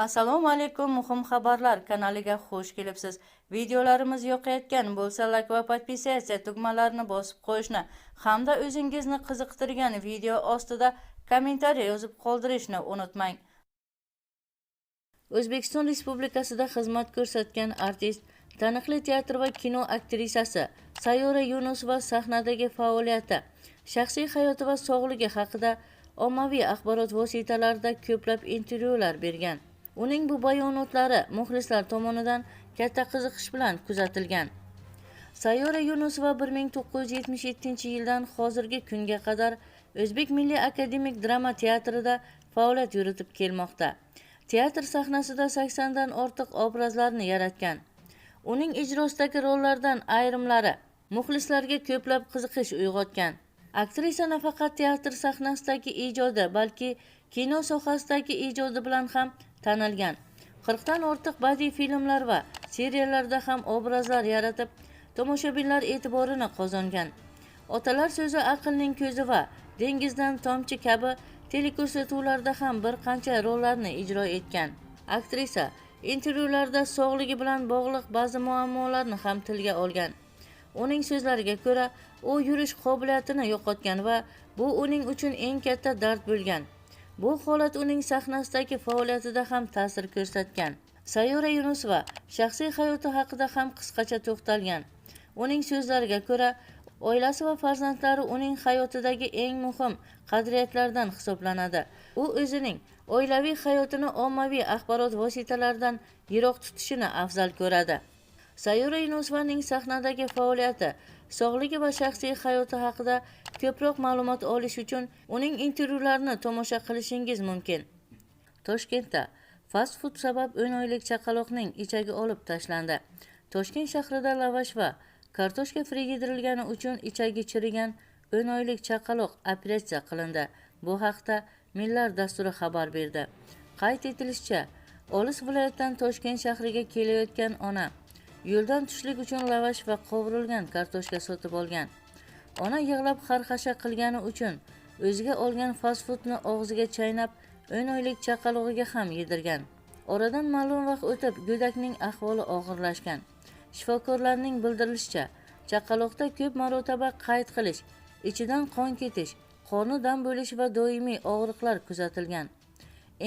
Assalomu alaykum, muhim xabarlar kanaliga xush kelibsiz. Videolarimiz yoqayotgan bo'lsa, like va podpisatsiya tugmalarini bosib qo'yishni hamda o'zingizni qiziqtirgan video ostida kommentariy yozib qoldirishni unutmang. O'zbekiston Respublikasida xizmat ko'rsatgan artist, taniqli teatr va kino aktrisasi Sayora Yunusova sahnadagi faoliyati, shaxsiy hayoti va sog'ligi haqida ommaviy axborot vositalarida ko'plab intervyular bergan. Uning bu bayonotlari muxlislar tomonidan katta qiziqish bilan kuzatilgan. Sayora Yunusova 1977-yildan hozirgi kunga qadar O'zbek Milliy akademik drama teatrida faoliyat yuritib kelmoqda. Teatr sahnasida 80 dan ortiq obrazlarni yaratgan. Uning ijrosidagi rollardan ayrimlari muxlislarga ko'plab qiziqish uyg'otgan. Aktrisa nafaqat teatr sahnasidagi ijodi, balki kino sohasidagi ijodi bilan ham tanilgan. 40 dan ortiq badiiy filmlar va seriallarda ham obrazlar yaratib, tomoshabinlar e'tiborini qozongan. Otalar so'zi aqlning ko'zi va Dengizdan tomchi kabi teleko'rsatuvlarda ham bir qancha rollarni ijro etgan. Aktrisa intervyularda sog'ligi bilan bog'liq ba'zi muammolarni ham tilga olgan. Uning so'zlariga ko'ra, u yurish qobiliyatini yo'qotgan va bu uning uchun eng katta dard bo'lgan. Bu holat uning sahnasidagi faoliyatida ham ta'sir ko'rsatgan. Sayora Yunusova shaxsiy hayoti haqida ham qisqacha to'xtalgan. Uning so'zlariga ko'ra, oilasi va farzandlari uning hayotidagi eng muhim qadriyatlardan hisoblanadi. U o'zining oilaviy hayotini ommaviy axborot vositalaridan yiroq tutishini afzal ko'radi. Sayora Yunusovaning sahnadagi faoliyati, sog'ligi va shaxsiy hayoti haqida ko'proq ma'lumot olish uchun uning intervyularini tomosha qilishingiz mumkin. Toshkentda fast food sabab 10 oylik chaqaloqning ichagi olib tashlandi. Toshkent shahrida lavash va kartoshka frigidrilgani uchun ichagi chirigan 10 oylik chaqaloq operatsiya qilindi. Bu haqda Millar dasturi xabar berdi. Qayd etilishicha, olis viloyatdan Toshkent shahriga kelayotgan ona yo'ldan tushlik uchun lavash va qovurilgan kartoshka sotib olgan. Ona yig'lab xarxasha qilgani uchun o'ziga olgan fast foodni og'ziga chaynab 10 oylik chaqalog'iga ham yedirgan. Oradan ma'lum vaqt o'tib go'dakning ahvoli og'irlashgan. Shifokorlarning bildirilishicha, chaqaloqda ko'p marotaba qayd qilish, ichidan qon ketish, qorni dam bo'lish va doimiy og'riqlar kuzatilgan.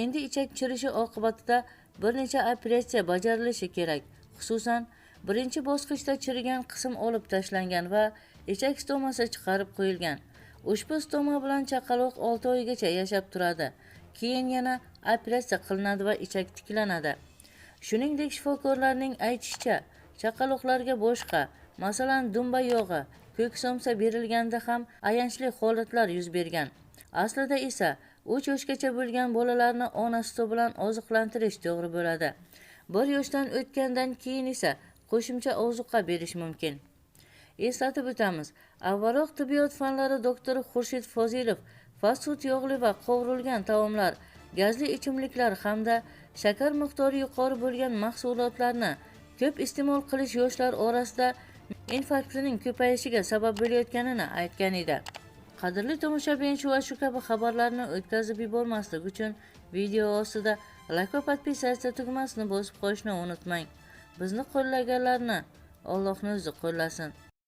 Endi ichak chirishi oqibatida bir necha operatsiya bajarilishi kerak. Xususan, birinchi bosqichda chirigan qism olib tashlangan va ichak stomasi chiqarib qo'yilgan. Ushbu stoma bilan chaqaloq 6 oygacha yashab turadi. Keyin yana operatsiya qilinadi va ichak tiklanadi. Shuningdek, shifokorlarning aytishicha, chaqaloqlarga boshqa, masalan, dumba yog'i, ko'ksomsa berilganda ham ayanchli holatlar yuz bergan. Aslida esa 3 yoshgacha bo'lgan bolalarni ona suti bilan oziqlantirish to'g'ri bo'ladi. 1 yoshdan o'tgandan keyin esa qo'shimcha ozuqa berish mumkin. Eslatib o'tamiz, avvalroq tibbiyot fanlari doktori Xurshid Fozilov fast food yog'li va qovurilgan taomlar, gazli ichimliklar hamda shakar miqdori yuqori bo'lgan mahsulotlarni ko'p iste'mol qilish yoshlar orasida infarktning ko'payishiga sabab bo'layotganini aytgan edi. Qadrli tomoshabin, shu va shu kabi xabarlarni o'tkazib yubormaslik uchun video ostida like va podpisatsiya tugmasini bosib qo'yishni unutmang. Bizni qo'llaganlarni Allohning o'zi qo'llasin.